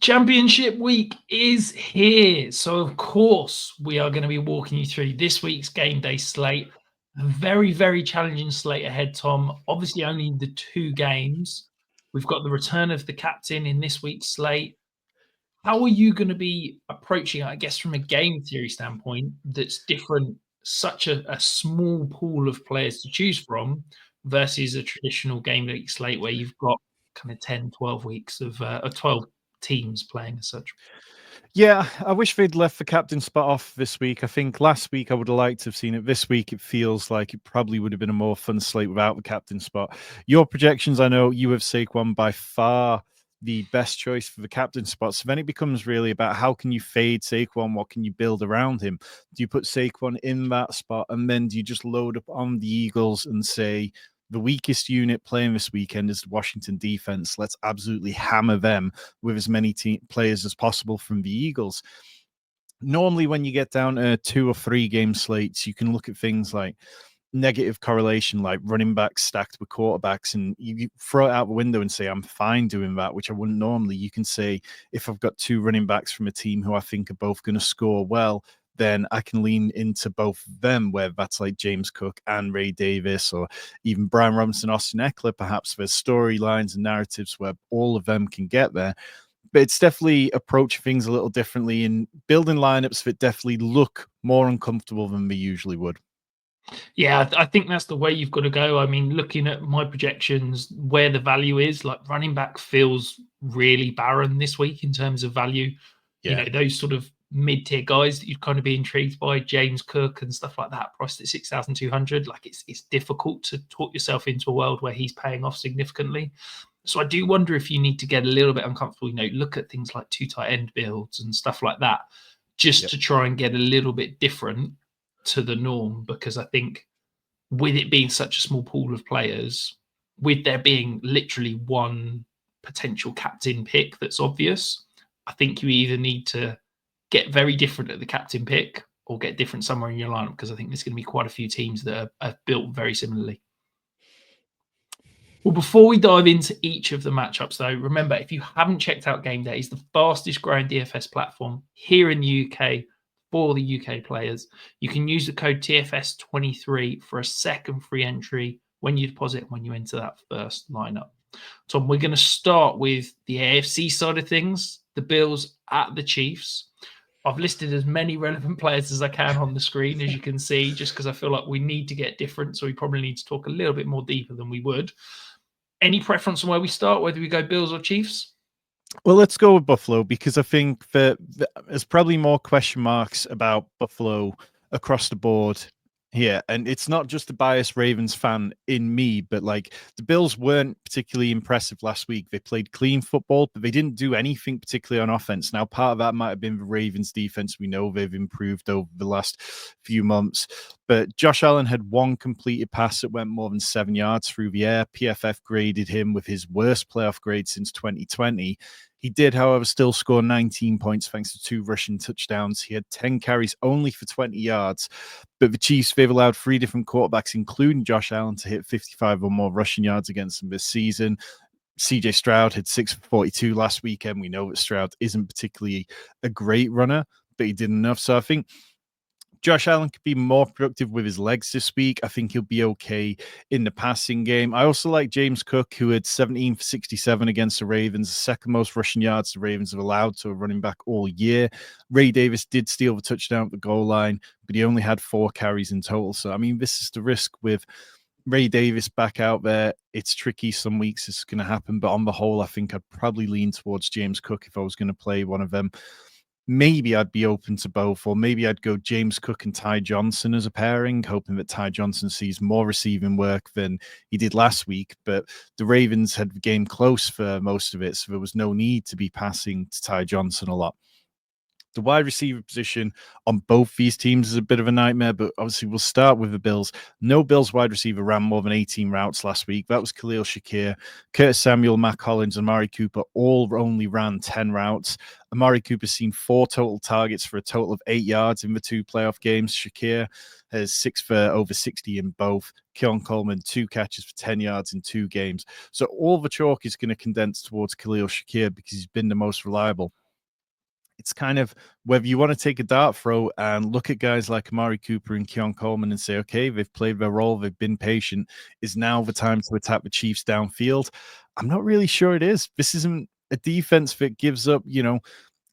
Championship week is here. So, of course, we are going to be walking you through this week's game day slate. A very, very challenging slate ahead, Tom. Obviously, only the two games. We've got the return of the captain in this week's slate. How are you going to be approaching it, I guess, from a game theory standpoint that's different, such a small pool of players to choose from versus a traditional game week slate where you've got kind of 10, 12 weeks or 12 teams playing as such? Yeah, I wish they'd left the captain spot off this week. I think last week I would have liked to have seen it. This week it feels like it probably would have been a more fun slate without the captain spot. Your projections, I know you have Saquon by far the best choice for the captain spot. So then it becomes really about how can you fade Saquon? What can you build around him? Do you put Saquon in that spot and then do you just load up on the Eagles and say, the weakest unit playing this weekend is the Washington defense. Let's absolutely hammer them with as many players as possible from the Eagles. Normally, when you get down to 2 or 3 game slates, you can look at things like negative correlation, like running backs stacked with quarterbacks, and you throw it out the window and say, I'm fine doing that, which I wouldn't normally. You can say, if I've got 2 running backs from a team who I think are both going to score well, then I can lean into both of them, where that's like James Cook and Ray Davis, or even Brian Robinson, Austin Eckler, perhaps. There's storylines and narratives where all of them can get there. But it's definitely approaching things a little differently and building lineups that definitely look more uncomfortable than they usually would. Yeah, I think that's the way you've got to go. I mean, looking at my projections, where the value is, like running back feels really barren this week in terms of value. Yeah. Those sort of mid-tier guys that you'd kind of be intrigued by, James Cook and stuff like that, priced at 6,200. Like it's difficult to talk yourself into a world where he's paying off significantly. So I do wonder if you need to get a little bit uncomfortable, look at things like 2 tight end builds and stuff like that, just to try and get a little bit different to the norm, because I think with it being such a small pool of players, with there being literally one potential captain pick that's obvious, I think you either need to get very different at the captain pick or get different somewhere in your lineup, because I think there's going to be quite a few teams that are built very similarly. Well, before we dive into each of the matchups, though, remember, if you haven't checked out Gameday, it's the fastest growing DFS platform here in the UK for the UK players. You can use the code TFS23 for a second free entry when you deposit, when you enter that first lineup. Tom, we're going to start with the AFC side of things, the Bills at the Chiefs. I've listed as many relevant players as I can on the screen, as you can see, just because I feel like we need to get different. So we probably need to talk a little bit more deeper than we would. Any preference on where we start, whether we go Bills or Chiefs? Well, let's go with Buffalo, because I think that there's probably more question marks about Buffalo across the board here. And it's not just a biased Ravens fan in me, but like the Bills weren't particularly impressive last week. They played clean football, but they didn't do anything particularly on offense. Now, part of that might have been the Ravens defense. We know they've improved over the last few months. But Josh Allen had one completed pass that went more than 7 yards through the air. PFF graded him with his worst playoff grade since 2020. He did, however, still score 19 points thanks to 2 rushing touchdowns. He had 10 carries only for 20 yards. But the Chiefs, they've allowed 3 different quarterbacks, including Josh Allen, to hit 55 or more rushing yards against them this season. CJ Stroud had 6 for 42 last weekend. We know that Stroud isn't particularly a great runner, but he did enough. So I think Josh Allen could be more productive with his legs this week. I think he'll be okay in the passing game. I also like James Cook, who had 17 for 67 against the Ravens, the second most rushing yards the Ravens have allowed to a running back all year. Ray Davis did steal the touchdown at the goal line, but he only had 4 carries in total. So, I mean, this is the risk with Ray Davis back out there. It's tricky. Some weeks it's going to happen, but on the whole, I think I'd probably lean towards James Cook if I was going to play one of them. Maybe I'd be open to both, or maybe I'd go James Cook and Ty Johnson as a pairing, hoping that Ty Johnson sees more receiving work than he did last week. But the Ravens had the game close for most of it, so there was no need to be passing to Ty Johnson a lot. The wide receiver position on both these teams is a bit of a nightmare, but obviously we'll start with the Bills. No Bills wide receiver ran more than 18 routes last week. That was Khalil Shakir, Curtis Samuel, Matt Collins, and Amari Cooper all only ran 10 routes. Amari Cooper's seen 4 total targets for a total of 8 yards in the 2 playoff games. Shakir has 6 for over 60 in both. Keon Coleman, 2 catches for 10 yards in 2 games. So all the chalk is going to condense towards Khalil Shakir because he's been the most reliable. It's kind of whether you want to take a dart throw and look at guys like Amari Cooper and Keon Coleman and say, okay, they've played their role, they've been patient. Is now the time to attack the Chiefs downfield? I'm not really sure it is. This isn't a defense that gives up,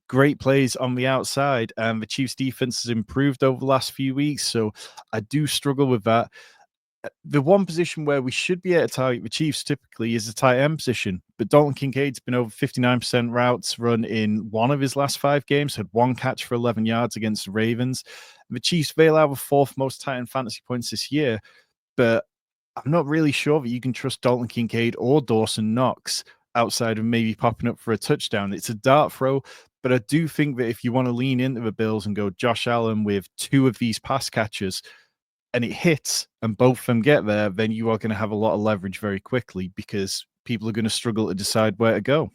great plays on the outside, and the Chiefs defense has improved over the last few weeks. So I do struggle with that. The one position where we should be able to target the Chiefs typically is the tight end position. But Dalton Kincaid's been over 59% routes run in one of his last 5 games, had 1 catch for 11 yards against the Ravens. And the Chiefs, they allow the 4th most tight end fantasy points this year. But I'm not really sure that you can trust Dalton Kincaid or Dawson Knox outside of maybe popping up for a touchdown. It's a dart throw. But I do think that if you want to lean into the Bills and go Josh Allen with 2 of these pass catchers, and it hits and both of them get there, then you are going to have a lot of leverage very quickly because people are going to struggle to decide where to go.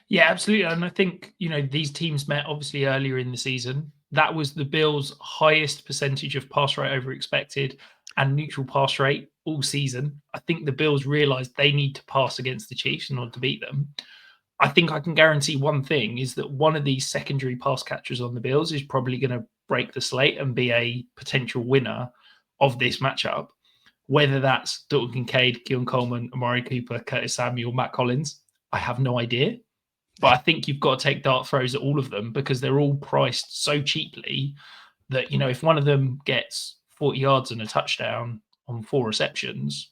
Yeah, absolutely. And I think, these teams met obviously earlier in the season. That was the Bills' highest percentage of pass rate over expected and neutral pass rate all season. I think the Bills realized they need to pass against the Chiefs in order to beat them. I think I can guarantee one thing is that one of these secondary pass catchers on the Bills is probably going to break the slate and be a potential winner of this matchup. Whether that's Dalton Kincaid, Keon Coleman, Amari Cooper, Curtis Samuel, Matt Collins, I have no idea. But I think you've got to take dart throws at all of them because they're all priced so cheaply that, if one of them gets 40 yards and a touchdown on 4 receptions,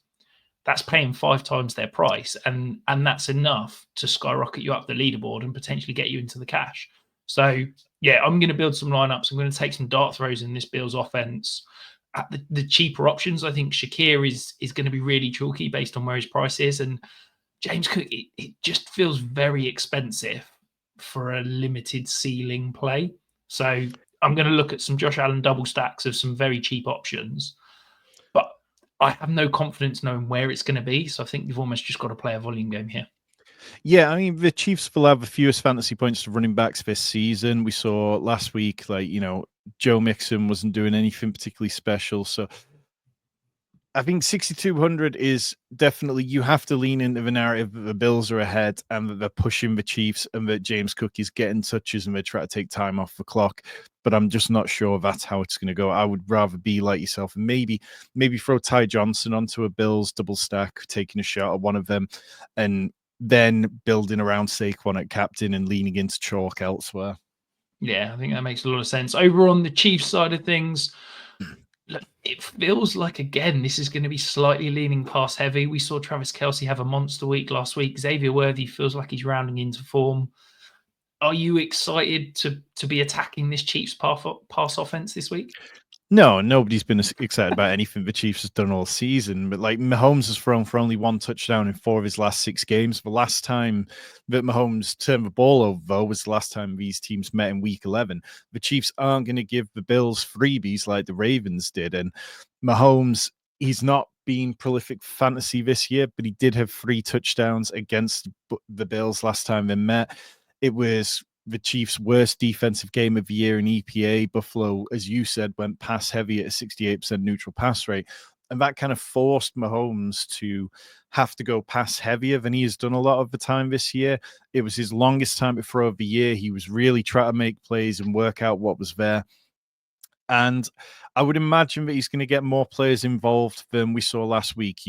that's paying 5 times their price. And that's enough to skyrocket you up the leaderboard and potentially get you into the cash. So, yeah, I'm going to build some lineups. I'm going to take some dart throws in this Bills offense. At the cheaper options, I think Shakir is going to be really chalky based on where his price is. And James Cook, it just feels very expensive for a limited ceiling play. So I'm going to look at some Josh Allen double stacks of some very cheap options. But I have no confidence knowing where it's going to be. So I think you've almost just got to play a volume game here. Yeah, I mean, the Chiefs will have the fewest fantasy points to running backs this season. We saw last week, Joe Mixon wasn't doing anything particularly special. So I think 6,200 is definitely, you have to lean into the narrative that the Bills are ahead and that they're pushing the Chiefs and that James Cook is getting touches and they try to take time off the clock. But I'm just not sure that's how it's going to go. I would rather be like yourself and maybe throw Ty Johnson onto a Bills double stack, taking a shot at one of them, and then building around Saquon at captain and leaning into chalk elsewhere. Yeah, I think that makes a lot of sense. Over on the Chiefs side of things, look, it feels like, again, this is going to be slightly leaning pass heavy. We saw Travis Kelce have a monster week last week. Xavier Worthy feels like he's rounding into form. Are you excited to be attacking this Chiefs pass offense this week? No, nobody's been excited about anything the Chiefs has done all season. But Mahomes has thrown for only 1 touchdown in 4 of his last 6 games. The last time that Mahomes turned the ball over, though, was the last time these teams met in Week 11. The Chiefs aren't going to give the Bills freebies like the Ravens did. And Mahomes, he's not been prolific fantasy this year, but he did have 3 touchdowns against the Bills last time they met. It was the Chiefs' worst defensive game of the year in EPA. Buffalo, as you said, went pass heavy at a 68% neutral pass rate. And that kind of forced Mahomes to have to go pass heavier than he has done a lot of the time this year. It was his longest time to throw of the year. He was really trying to make plays and work out what was there. And I would imagine that he's going to get more players involved than we saw last week.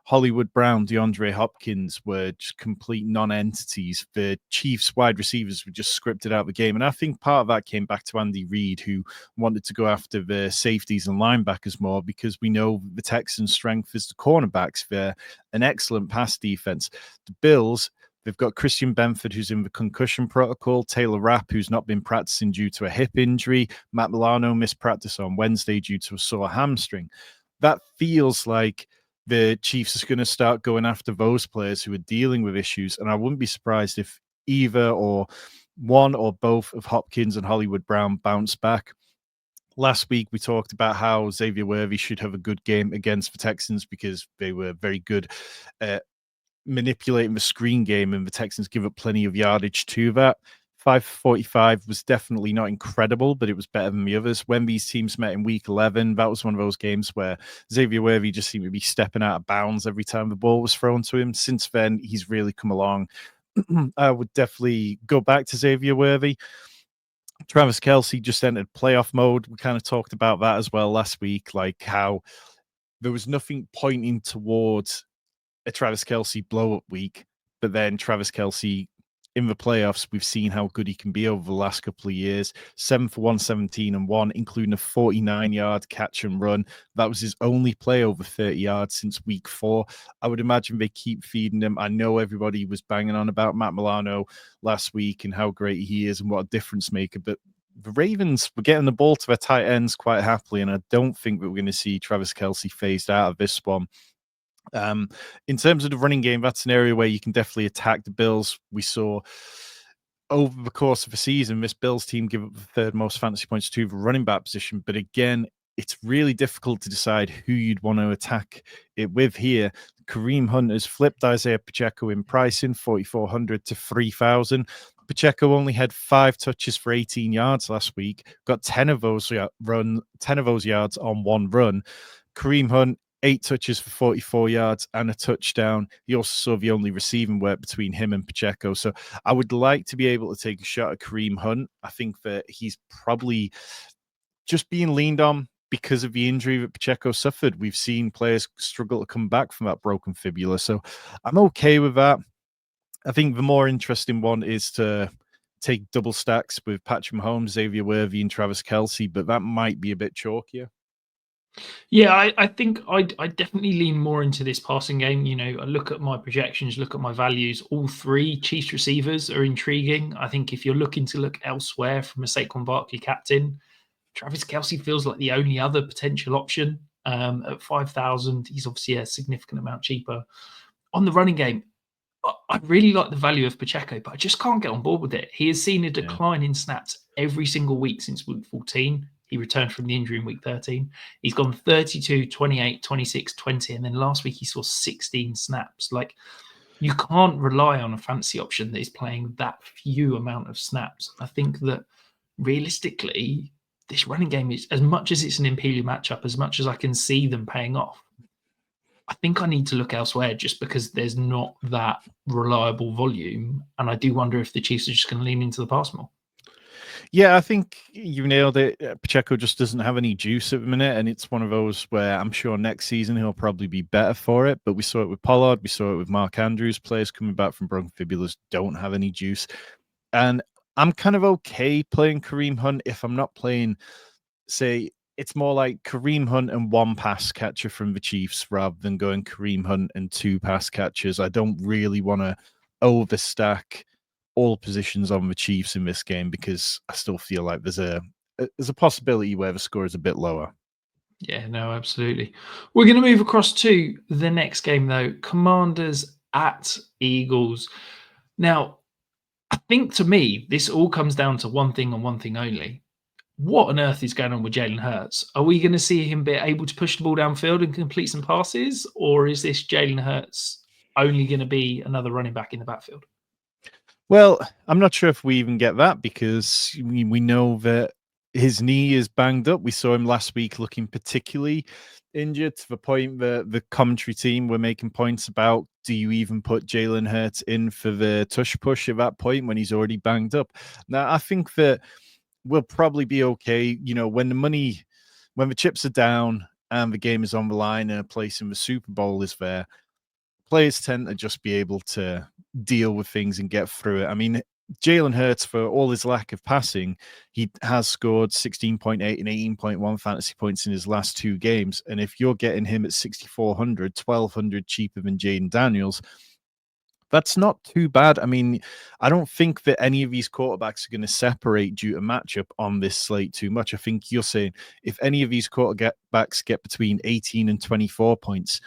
Hollywood Brown, DeAndre Hopkins were just complete non-entities. The Chiefs wide receivers were just scripted out of the game. And I think part of that came back to Andy Reid, who wanted to go after the safeties and linebackers more because we know the Texans' strength is the cornerbacks. They're an excellent pass defense. The Bills, they've got Christian Benford, who's in the concussion protocol, Taylor Rapp, who's not been practicing due to a hip injury, Matt Milano missed practice on Wednesday due to a sore hamstring. That feels like the Chiefs are going to start going after those players who are dealing with issues. And I wouldn't be surprised if either or one or both of Hopkins and Hollywood Brown bounce back. Last week, we talked about how Xavier Worthy should have a good game against the Texans because they were very good at manipulating the screen game, and the Texans give up plenty of yardage to that. 545 was definitely not incredible, but it was better than the others. When these teams met in week 11, that was one of those games where Xavier Worthy just seemed to be stepping out of bounds every time the ball was thrown to him. Since then, he's really come along. I would definitely go back to Xavier Worthy. Travis Kelce just entered playoff mode. We kind of talked about that as well last week, like how there was nothing pointing towards a Travis Kelce blow-up week, but then Travis Kelce in the playoffs, we've seen how good he can be over the last couple of years. 7 for 117 and 1, including a 49-yard catch and run. That was his only play over 30 yards since week 4. I would imagine they keep feeding him. I know everybody was banging on about Matt Milano last week and how great he is and what a difference maker, but the Ravens were getting the ball to their tight ends quite happily, and I don't think that we're going to see Travis Kelce phased out of this one. In terms of the running game, that's an area where you can definitely attack the Bills. We saw over the course of the season, this Bills team give up the third most fantasy points to the running back position. But again, it's really difficult to decide who you'd want to attack it with here. Kareem Hunt has flipped Isaiah Pacheco in pricing, 4,400 to 3,000. Pacheco only had 5 touches for 18 yards last week, got 10 of those yards on one run. Kareem Hunt, 8 touches for 44 yards and a touchdown. He also saw the only receiving work between him and Pacheco. So I would like to be able to take a shot at Kareem Hunt. I think that he's probably just being leaned on because of the injury that Pacheco suffered. We've seen players struggle to come back from that broken fibula. So I'm okay with that. I think the more interesting one is to take double stacks with Patrick Mahomes, Xavier Worthy, and Travis Kelce, but that might be a bit chalkier. Yeah, I think I definitely lean more into this passing game. You know, I look at my projections, look at my values. All 3 Chiefs receivers are intriguing. I think if you're looking to look elsewhere from a Saquon Barkley captain, Travis Kelce feels like the only other potential option. At 5,000, he's obviously a significant amount cheaper. On the running game, I really like the value of Pacheco, but I just can't get on board with it. He has seen a decline in snaps every single week since week 14. He returned from the injury in week 13. He's gone 32, 28, 26, 20. And then last week he saw 16 snaps. Like, you can't rely on a fantasy option that is playing that few amount of snaps. I think that realistically, this running game is, as much as it's an Imperial matchup, as much as I can see them paying off, I think I need to look elsewhere just because there's not that reliable volume. And I do wonder if the Chiefs are just going to lean into the pass more. Yeah, I think you nailed it. Pacheco just doesn't have any juice at the minute, and it's one of those where I'm sure next season he'll probably be better for it. But we saw it with Pollard, we saw it with Mark Andrews. Players coming back from broken fibulas don't have any juice. And I'm kind of okay playing Kareem Hunt if I'm not playing, say, it's more like Kareem Hunt and 1 pass catcher from the Chiefs rather than going Kareem Hunt and 2 pass catchers. I don't really want to overstack all positions on the Chiefs in this game because I still feel like there's a possibility where the score is a bit lower. Yeah, no, absolutely. We're going to move across to the next game, though. Commanders at Eagles. Now, I think to me, this all comes down to one thing and one thing only. What on earth is going on with Jalen Hurts? Are we going to see him be able to push the ball downfield and complete some passes? Or is this Jalen Hurts only going to be another running back in the backfield? Well, I'm not sure if we even get that because we know that his knee is banged up. We saw him last week looking particularly injured to the point that the commentary team were making points about, do you even put Jalen Hurts in for the tush push at that point when he's already banged up? Now, I think that we'll probably be okay. You know, when the chips are down and the game is on the line and a place in the Super Bowl is there, players tend to just be able to deal with things and get through it. I mean, Jalen Hurts, for all his lack of passing, he has scored 16.8 and 18.1 fantasy points in his last 2 games. And if you're getting him at 6,400, 1,200 cheaper than Jaden Daniels, that's not too bad. I mean, I don't think that any of these quarterbacks are going to separate due to matchup on this slate too much. I think you're saying if any of these quarterbacks get between 18 and 24 points,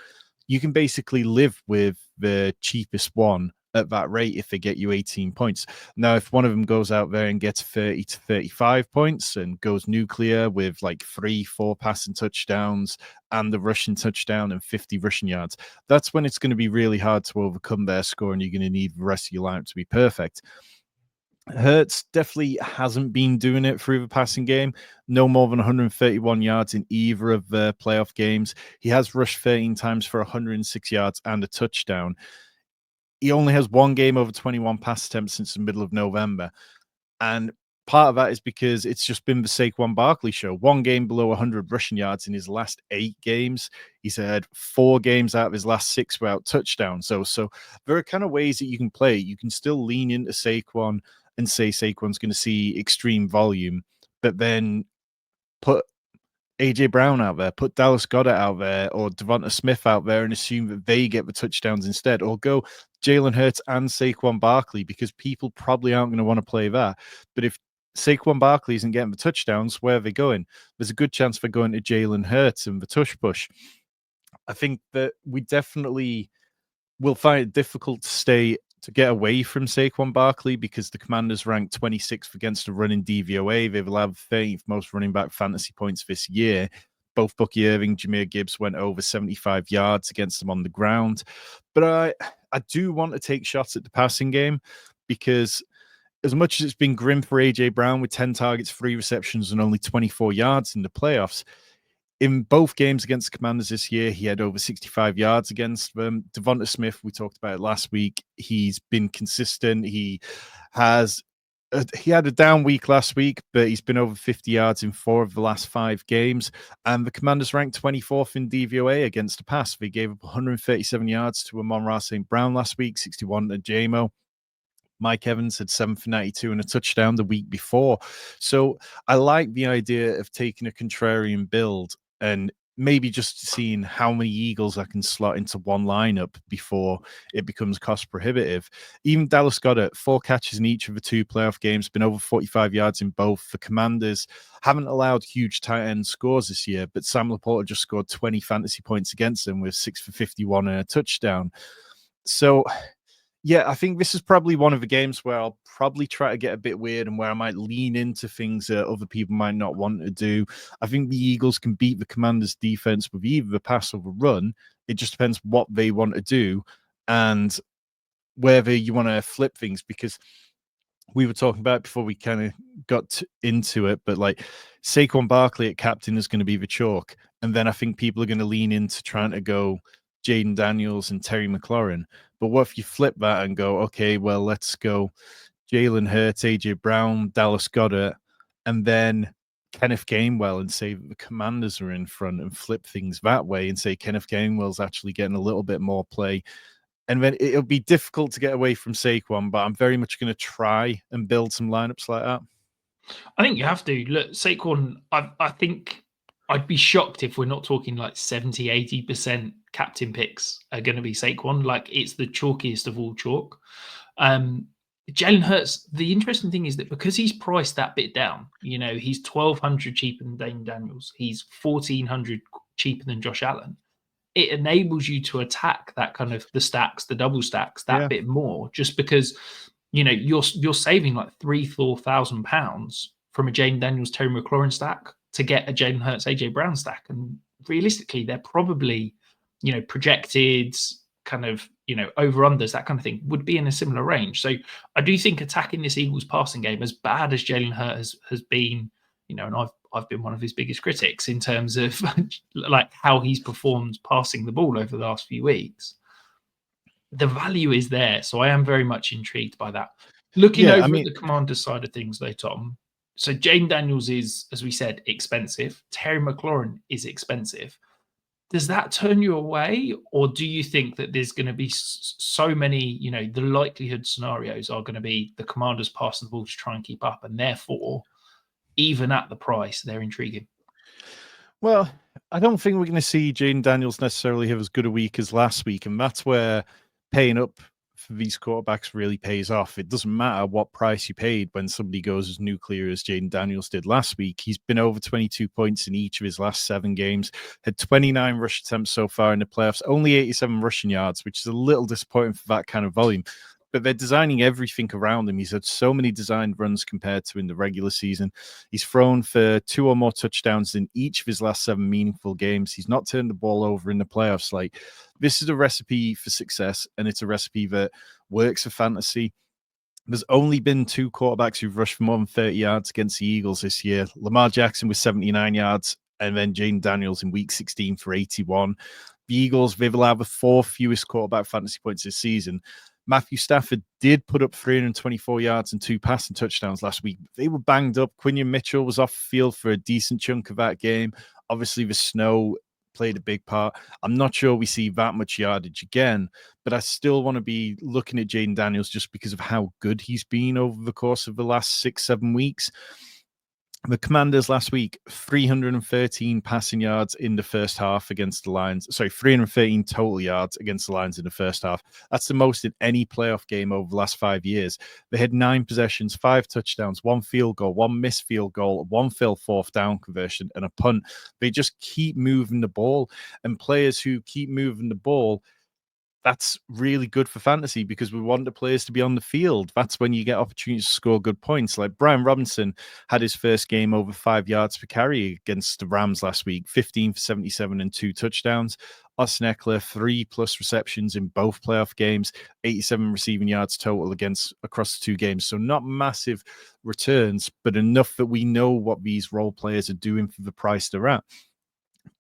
you can basically live with the cheapest one at that rate if they get you 18 points. Now, if one of them goes out there and gets 30 to 35 points and goes nuclear with like 3-4 passing touchdowns and the rushing touchdown and 50 rushing yards, that's when it's going to be really hard to overcome their score, and you're going to need the rest of your lineup to be perfect. Hurts definitely hasn't been doing it through the passing game. No more than 131 yards in either of the playoff games. He has rushed 13 times for 106 yards and a touchdown. He only has one game over 21 pass attempts since the middle of November. And part of that is because it's just been the Saquon Barkley show. One game below 100 rushing yards in his last 8 games. He's had 4 games out of his last 6 without touchdowns. So there are kind of ways that you can play. You can still lean into Saquon and say Saquon's going to see extreme volume, but then put AJ Brown out there, put Dallas Goedert out there, or Devonta Smith out there and assume that they get the touchdowns instead, or go Jalen Hurts and Saquon Barkley, because people probably aren't going to want to play that. But if Saquon Barkley isn't getting the touchdowns, where are they going? There's a good chance for going to Jalen Hurts and the tush push. I think that we definitely will find it difficult to get away from Saquon Barkley, because the Commanders ranked 26th against the run in DVOA. They've allowed 13th most running back fantasy points this year. Both Bucky Irving, Jahmyr Gibbs went over 75 yards against them on the ground. But I do want to take shots at the passing game, because as much as it's been grim for AJ Brown with 10 targets, 3 receptions, and only 24 yards in the playoffs, in both games against the Commanders this year, he had over 65 yards against them. Devonta Smith, we talked about it last week. He's been consistent. He had a down week last week, but he's been over 50 yards in 4 of the last 5 games. And the Commanders ranked 24th in DVOA against the pass. They gave up 137 yards to Amon-Ra St. Brown last week, 61 to JMO. Mike Evans had 7 for 92 and a touchdown the week before. So I like the idea of taking a contrarian build and maybe just seeing how many Eagles I can slot into one lineup before it becomes cost prohibitive. Even Dallas Goedert, 4 catches in each of the 2 playoff games, been over 45 yards in both. The Commanders haven't allowed huge tight end scores this year, but Sam Laporta just scored 20 fantasy points against them with 6 for 51 and a touchdown. So yeah, I think this is probably one of the games where I'll probably try to get a bit weird and where I might lean into things that other people might not want to do. I think the Eagles can beat the Commanders' defense with either the pass or the run. It just depends what they want to do and whether you want to flip things, because we were talking about it before we kind of got into it, but like Saquon Barkley at captain is going to be the chalk. And then I think people are going to lean into trying to go Jaden Daniels and Terry McLaurin. But what if you flip that and go, okay, well, let's go Jalen Hurts, AJ Brown, Dallas Goedert, and then Kenneth Gainwell, and say the Commanders are in front, and flip things that way and say Kenneth Gainwell's actually getting a little bit more play. And then it'll be difficult to get away from Saquon, but I'm very much going to try and build some lineups like that. I think you have to. Look, Saquon, I think I'd be shocked if we're not talking like 70, 80% captain picks are going to be Saquon. Like, it's the chalkiest of all chalk. Jalen Hurts, the interesting thing is that because he's priced that bit down, he's 1,200 cheaper than Dane Daniels. He's 1,400 cheaper than Josh Allen. It enables you to attack that kind of the stacks, the double stacks, that bit more, just because you're saving like £3,000-4,000 from a Jaden Daniels, Terry McLaurin stack to get a Jalen Hurts, AJ Brown stack, and realistically, they're probably projected kind of over unders, that kind of thing would be in a similar range. So I do think attacking this Eagles passing game, as bad as Jalen Hurts has been, and I've been one of his biggest critics in terms of like how he's performed passing the ball over the last few weeks. The value is there, so I am very much intrigued by that. Looking at the Commanders side of things, though, Tom. So Jaden Daniels is, as we said, expensive. Terry McLaurin is expensive. Does that turn you away, or do you think that there's going to be so many? The likelihood scenarios are going to be the Commanders passing the ball to try and keep up, and therefore, even at the price, they're intriguing. Well, I don't think we're going to see Jaden Daniels necessarily have as good a week as last week, and that's where paying up for these quarterbacks really pays off. It doesn't matter what price you paid when somebody goes as nuclear as Jaden Daniels did last week. He's been over 22 points in each of his last 7 games, had 29 rush attempts so far in the playoffs, only 87 rushing yards, which is a little disappointing for that kind of volume. but they're designing everything around him. He's had so many designed runs compared to in the regular season. He's thrown for 2 or more touchdowns in each of his last 7 meaningful games. He's not turned the ball over in the playoffs. Like, this is a recipe for success, and it's a recipe that works for fantasy. There's only been 2 quarterbacks who've rushed for more than 30 yards against the Eagles this year. Lamar Jackson with 79 yards, and then Jaden Daniels in week 16 for 81. The Eagles, they've allowed the 4th fewest quarterback fantasy points this season. Matthew Stafford did put up 324 yards and 2 passing touchdowns last week. They were banged up. Quinion Mitchell was off the field for a decent chunk of that game. Obviously, the snow played a big part. I'm not sure we see that much yardage again, but I still want to be looking at Jaden Daniels just because of how good he's been over the course of the last 6-7 weeks. The Commanders last week, 313 passing yards in the first half against the Lions. Sorry, 313 total yards against the Lions in the first half. That's the most in any playoff game over the last 5 years. They had 9 possessions, 5 touchdowns, 1 field goal, 1 missed field goal, 1 failed 4th down conversion, and a punt. They just keep moving the ball. And players who keep moving the ball, that's really good for fantasy because we want the players to be on the field. That's when you get opportunities to score good points. Like Brian Robinson had his first game over 5 yards per carry against the Rams last week, 15 for 77 and 2 touchdowns. Austin Eckler, 3+ receptions in both playoff games, 87 receiving yards total across the 2 games. So not massive returns, but enough that we know what these role players are doing for the price they're at.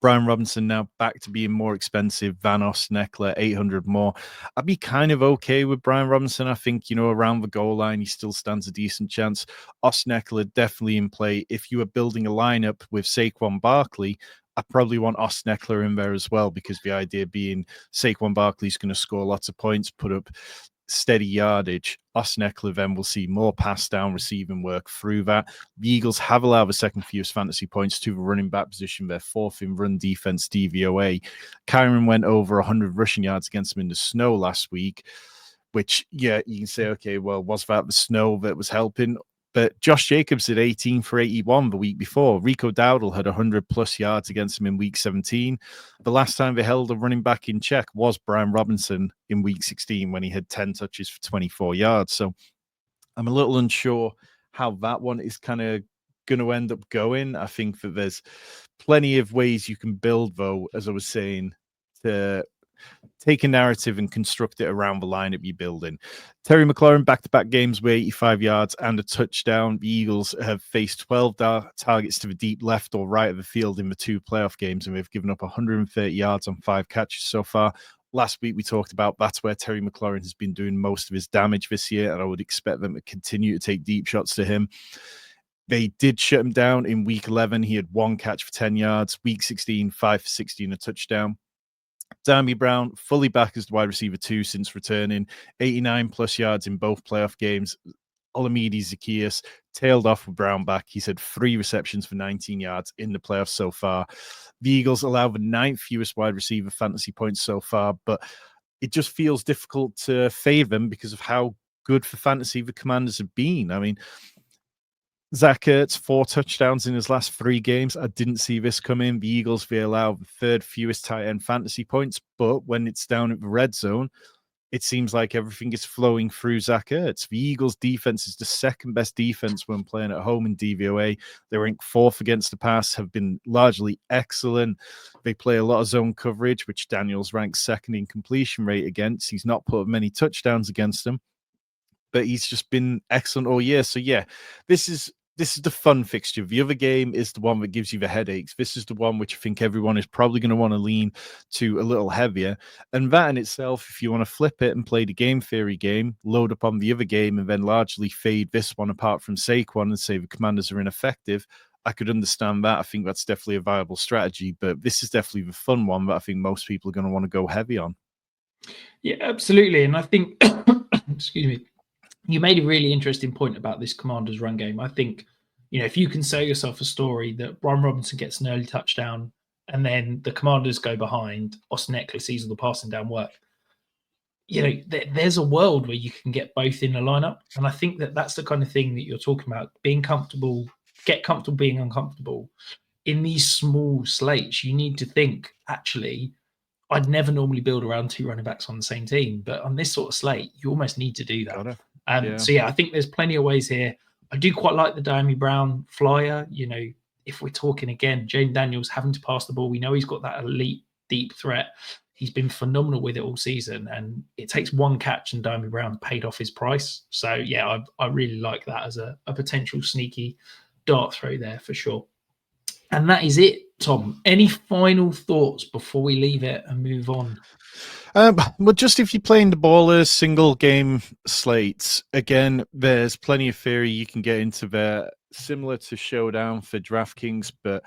Brian Robinson now back to being more expensive than Austin Eckler, 800 more. I'd be kind of okay with Brian Robinson. I think, around the goal line, he still stands a decent chance. Austin Eckler definitely in play. If you were building a lineup with Saquon Barkley, I probably want Austin Eckler in there as well, because the idea being Saquon Barkley's going to score lots of points, put up steady yardage. Austin Eckler then will see more pass down receiving work through that. The Eagles have allowed the 2nd fewest fantasy points to the running back position. They're 4th in run defense DVOA. Kyron went over 100 rushing yards against them in the snow last week, which, yeah, you can say, okay, well, was that the snow that was helping? But Josh Jacobs did 18 for 81 the week before. Rico Dowdle had 100+ yards against him in week 17. The last time they held a running back in check was Brian Robinson in week 16 when he had 10 touches for 24 yards. So I'm a little unsure how that one is kind of going to end up going. I think that there's plenty of ways you can build, though, as I was saying, to take a narrative and construct it around the lineup you're building. Terry McLaurin, back-to-back games with 85 yards and a touchdown. The Eagles have faced 12 targets to the deep left or right of the field in the 2 playoff games, and they've given up 130 yards on 5 catches so far. Last week, we talked about that's where Terry McLaurin has been doing most of his damage this year, and I would expect them to continue to take deep shots to him. They did shut him down in week 11. He had 1 catch for 10 yards. Week 16, 5 for 16, a touchdown. Darby Brown, fully back as the wide receiver 2 since returning, 89+ yards in both playoff games. Olamide Zaccheaus tailed off with Brown back. He's had 3 receptions for 19 yards in the playoffs so far. The Eagles allow the 9th fewest wide receiver fantasy points so far, but it just feels difficult to fade them because of how good for fantasy the Commanders have been. I mean, Zach Ertz, 4 touchdowns in his last 3 games. I didn't see this coming. The Eagles, they allow the 3rd fewest tight end fantasy points, but when it's down at the red zone, it seems like everything is flowing through Zach Ertz. The Eagles' defense is the 2nd best defense when playing at home in DVOA. They rank 4th against the pass, have been largely excellent. They play a lot of zone coverage, which Daniels ranks 2nd in completion rate against. He's not put up many touchdowns against them, but he's just been excellent all year. So yeah, this is the fun fixture. The other game is the one that gives you the headaches. This is the one which I think everyone is probably going to want to lean to a little heavier. And that in itself, if you want to flip it and play the game theory game, load up on the other game and then largely fade this one apart from Saquon and say the Commanders are ineffective, I could understand that. I think that's definitely a viable strategy, but this is definitely the fun one that I think most people are going to want to go heavy on. Yeah, absolutely. And I think, excuse me, you made a really interesting point about this Commanders run game. I think, if you can sell yourself a story that Brian Robinson gets an early touchdown and then the Commanders go behind, Austin Eckler sees all the passing down work, there's a world where you can get both in a lineup. And I think that that's the kind of thing that you're talking about, being comfortable, get comfortable being uncomfortable. In these small slates, you need to think, actually, I'd never normally build around 2 running backs on the same team, but on this sort of slate, you almost need to do that. So yeah, I think there's plenty of ways here. I do quite like the Diami Brown flyer. You know, if we're talking again, Jaden Daniels having to pass the ball, we know he's got that elite deep threat. He's been phenomenal with it all season, and it takes one catch and Diami Brown paid off his price. So yeah, I really like that as a potential sneaky dart throw there for sure. And that is it, Tom. Any final thoughts before we leave it and move on? Well, just if you're playing the ballers, single game slates, again, there's plenty of theory you can get into there, similar to Showdown for DraftKings, but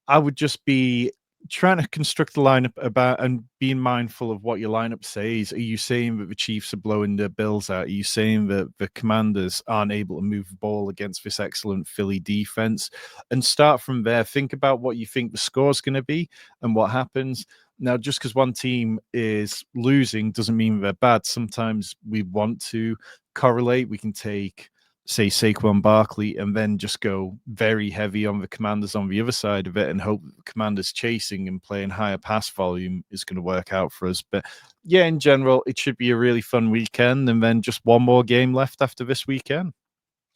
I would just be trying to construct the lineup about and being mindful of what your lineup says. Are you saying that the Chiefs are blowing their Bills out? Are you saying that the Commanders aren't able to move the ball against this excellent Philly defense? And start from there. Think about what you think the score's going to be and what happens. Now, just because one team is losing doesn't mean they're bad. Sometimes we want to correlate. We can take, say, Saquon Barkley and then just go very heavy on the Commanders on the other side of it and hope that the Commanders chasing and playing higher pass volume is going to work out for us. But yeah, in general, it should be a really fun weekend, and then just one more game left after this weekend.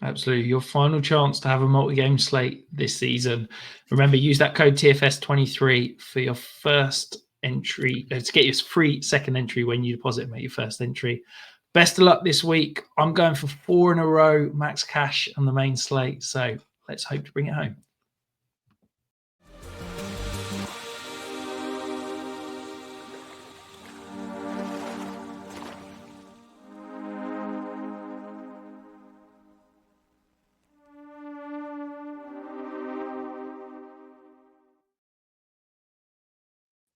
Absolutely. Your final chance to have a multi-game slate this season. Remember, use that code TFS23 for your first entry, to get your free second entry when you deposit and make your first entry. Best of luck this week. I'm going for 4 in a row, max cash on the main slate. So let's hope to bring it home.